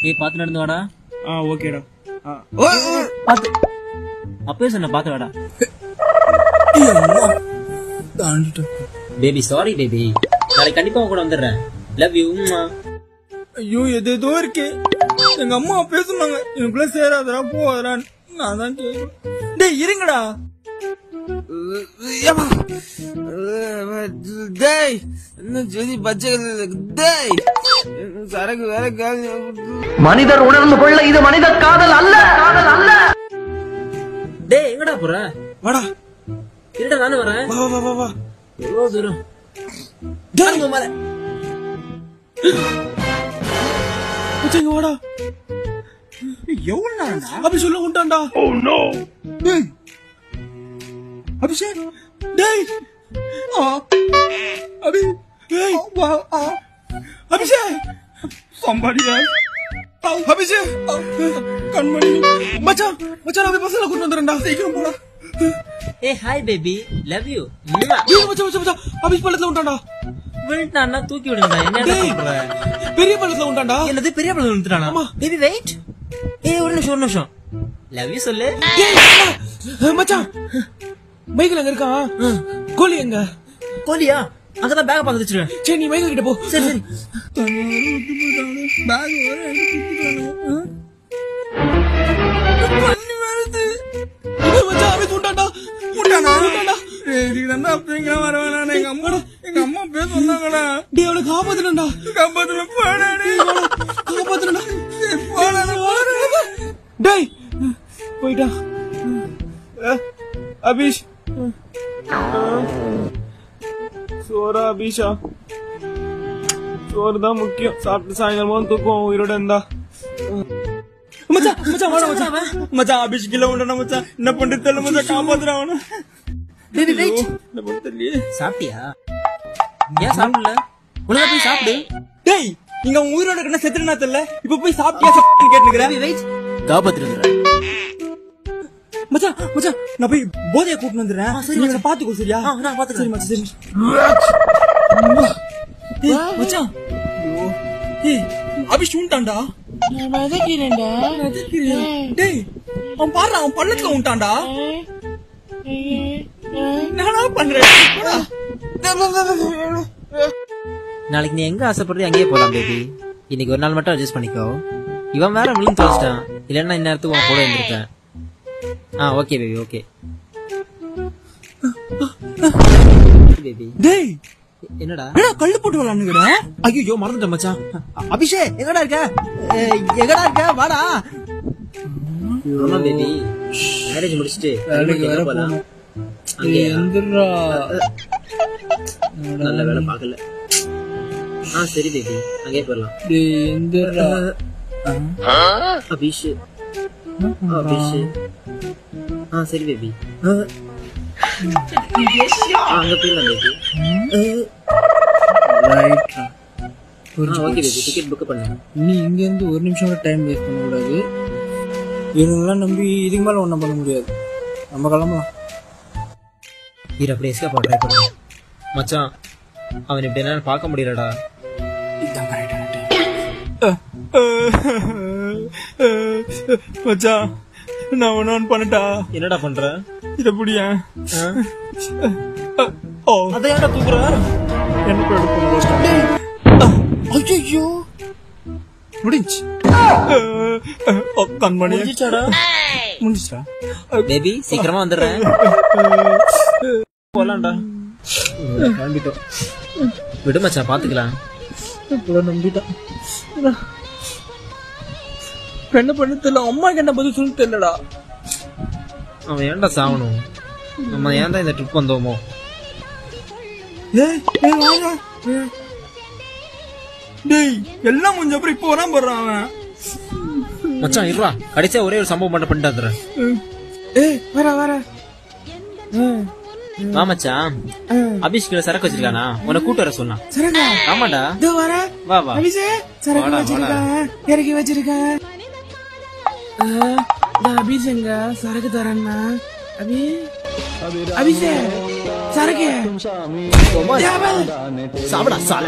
ஏய் பாத்து நடந்து வாடா. ஓகேடா. பாத்து அப்பவே சொன்ன பாத்து வாடா. பேபி சாரி பேபி, நாளைக்கு கண்டிப்பா உங்க கூட வந்துடுறேன். Love you. ஐயோ எதோ இருக்கு. எங்க அம்மா பேசுனாங்க எனக்குள்ள சேராதரா போதரா. நான் தான் கேக்குறேன். டேய் இருங்கடா. டேய் இன்னும் ஜோதி பச்சை டேய் சரக்கு வேற காலி. மனிதர் உணர்ந்து கொள்ள இது மனித காதல் அல்ல, காதல் அல்ல. டேய் எங்கடா போற? வாடா. இருடா நானும் வரேன். வா வா வா வா. எவ்வளவு தூரம்? டேய் மேல. புச்சங்க வாடா. எவ்வளவு நேரம்டா? அப்படி சொல்ல உண்டான்டா. Oh no. டேய் அபிஷேக் டேய் அபி டேய் அபிஷேக் somebody else அபிஷேக் கண்மணி மச்சான் மச்சான் அப்படியே பசங்க கூட்டி வந்துறேன்டா. சீக்கிரம் போடா. ஏய் ஹாய் பேபி, லவ் யூ. டேய் மச்சான் மச்சான் மச்சான் அபிஷ் பள்ளத்துல உண்டான்டா. வெயிட் அண்ணா தூக்கி விடுங்கடா. என்னடா பண்ற? பெரிய பள்ளத்துல உண்டான்டா. என்னது பெரிய பள்ளத்துல உண்டானா? Baby weight. ஏய் ஒரு நிமிஷம். லவ் யூ சொல்லு. டேய் மச்சான் மைக்கேல் எங்க இருக்கான்? கோலி எங்க? கோலியா? அங்கதான் பேக் பாத்து வச்சிருவேன். சரி நீ மைக்கேல் கிட்ட போ. சரி சரி. பேக் வர பண்ணி வருது. மச்சான் அவன் தூண்டாடா. தூண்டானா? இதுக்கு தான் அப்படிங்க வரவேனா. எங்க அம்மா பேச சொன்னாங்கடா. டேய் அவளை காப்பாத்துறடா. காப்பாத்துற போடா டேய். காப்பாத்துறடா. போடா. டேய் போய்டா. அபிஷ் சோரா அபிஷா சோறு தான் முக்கியம். சாப்பிட்டு சாயங்காலமா தூக்குவோம் உயிரோட இருந்தா. மச்சான் மச்சான் வாடா மச்சான். மச்சான் அபிஷ் கிலோ உண்டா மச்சான். என்ன பண்றது தெரியல மச்சான். காப்பாத்துறான் அவன. Baby wait. என்ன பண்றது தெரியல. சாப்பிட்டியா? ஏன் சாப்பிடல? ஒழுங்கா போய் சாப்பிடு. டேய் நீங்க உயிரோட இருக்கனா செத்துறனா தெரியல. இப்ப போய் சாப்பிட்டியா கேட்டுக்கறேன். Baby weight. காப்பாத்துறேன். மச்சான் மச்சான் நான் போய் போதைய கூட்டிட்டு வந்துடுறேன். நீங்க பாத்துக்கோ சரியா? நான் பாத்துக்கிறேன். சரி மச்சான் சரி. மச்சான் ஏய் அபிஷ் உண்டான்டா. நான் மதக்கிறேன்டா. டேய் அவன் பாரு அவன் பள்ளத்துல உண்டான்டா. நானா பண்றேன். நாளைக்கு நீ எங்க ஆசைப்படுறியோ அங்கேயே போலாம் பேபி. இன்னைக்கு ஒரு நாள் மட்டும் அட்ஜஸ்ட் பண்ணிக்கோ. இவன் வேற விழுந்து தொலைச்சிட்டான். இல்லன்னா இந்நேரத்துக்கு உன் கூட இருந்திருப்பேன். Okay baby okay. பேபி டேய் என்னடா கல்லு போட்டு விளாண்டுங்கடா. ஐயோ மறந்துட்டேன் மச்சான். அபிஷேக் எங்கடா இருக்க? எங்கடா இருக்க? வாடா. ஆமா பேபி மேரேஜ் முடிச்சிட்டு போலாம். நல்ல வேலை பாக்கல. சரி பேபி அங்கே போயிடலாம். அபிஷேக் சரி பேபி அங்க போயிடலாம் baby. Okay baby ticket book பண்ணு. நீ இங்க இருந்து ஒரு நிமிஷம் கூட டைம் வேஸ்ட் பண்ண கூடாது. இவங்கெல்லாம் நம்பி இதுக்கு மேல ஒன்னும் பண்ண முடியாது. நம்ம கிளம்பலாம். இது அப்படியே எஸ்கேப் ட்ரை பண்ணு மச்சான். அவன் இப்படி என்ன பார்க்க முடியலடா. இதான் கரெக்டான மச்சான் நான் ஒன்னு பண்ணட்டா. என்னடா பண்ற? இத புடியா. அதை ஏன்டா தூக்குற? என்ன ஐயோ முடிஞ்சு கண்மணி முடிஞ்சிச்சா? பேபி சீக்கிரமா வந்துடுறேன். போலாம்டா. கிளம்பிட்டோம். விடு மச்சான் பாத்துக்கலாம். நம்பிட்டான். என்ன பண்ண தெரியல. அம்மாக்கு என்ன பதில் சொல்ல தெரியலடா. அவன் ஏன்டா சாவணும்? நம்ம ஏன் தான் இந்த ட்ரிப் வந்தோமோ? டேய் எல்லாம் கொஞ்சம் அப்புறம் இப்ப வராம போடுறான் அவன். மச்சான் இருடா, கடைசியா ஒரே ஒரு சம்பவம் மட்டும் பண்ணிட்டு வந்துடுறேன். வர வா மச்சான். அபிஷ் கிட்ட சரக்கு வச்சிருக்கானா? உன்னை கூட்டு வர சொன்னா. ஆமாடா வா வா. சரக்கு வச்சிருக்கேன் இறக்கி வச்சிருக்கேன். அபிஷேங்க சரக்கு தரேன்னா அபிஷேக் சரக்கு சாப்பிடா சால.